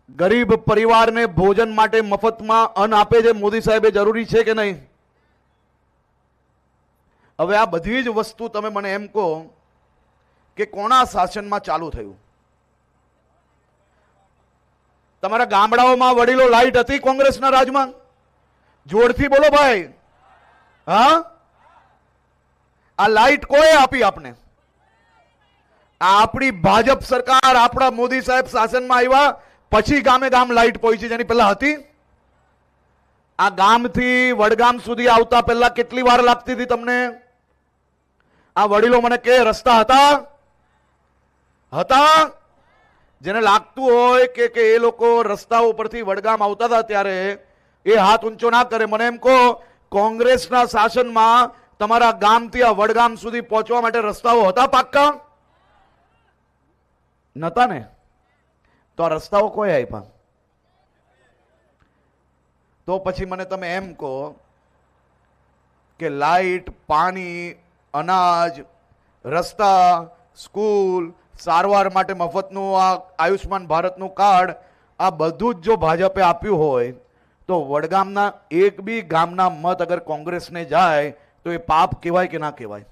ગરીબ પરિવારને ભોજન માટે મફતમાં અન્ન આપે છે મોદી સાહેબે, જરૂરી છે કે નહીં? હવે આ બધી જ વસ્તુ તમે મને એમ કહો કે કોના શાસનમાં ચાલુ થયું? તમારા ગામડાઓમાં વડીલો લાઈટ હતી કોંગ્રેસના રાજમાં? જોરથી બોલો ભાઈ. હા, આ લાઈટ કોએ આપી આપને? આપણી ભાજપ સરકાર, આપણા મોદી સાહેબ શાસનમાં આવ્યા પછી ગામે ગામ લાઈટ પહોંચી, જેની પહેલા હતી? આ ગામથી વડગામ સુધી આવતા પહેલા કેટલી વાર લાગતી હતી તમને? આ વડીલો મને કે રસ્તા હતા? જેને લાગતું હોય કે એ લોકો રસ્તાઓ પરથી વડગામ આવતા હતા ત્યારે એ હાથ ઊંચો ના કરે. મને એમ કહો, કોંગ્રેસના શાસનમાં તમારા ગામથી આ વડગામ સુધી પહોંચવા માટે રસ્તાઓ હતા પાક્કા? નતા ને? તો આ રસ્તાઓ કોઈ આપ્યા? તો પછી મને તમે એમ કહો કે લાઈટ, પાણી, અનાજ, રસ્તા, સ્કૂલ, સારવાર માટે મફતનું આ આયુષ્માન ભારતનું કાર્ડ, આ બધું જ જો ભાજપે આપ્યું હોય તો વડગામના એક બી ગામના મત અગર કોંગ્રેસને જાય તો એ પાપ કહેવાય કે ના કહેવાય?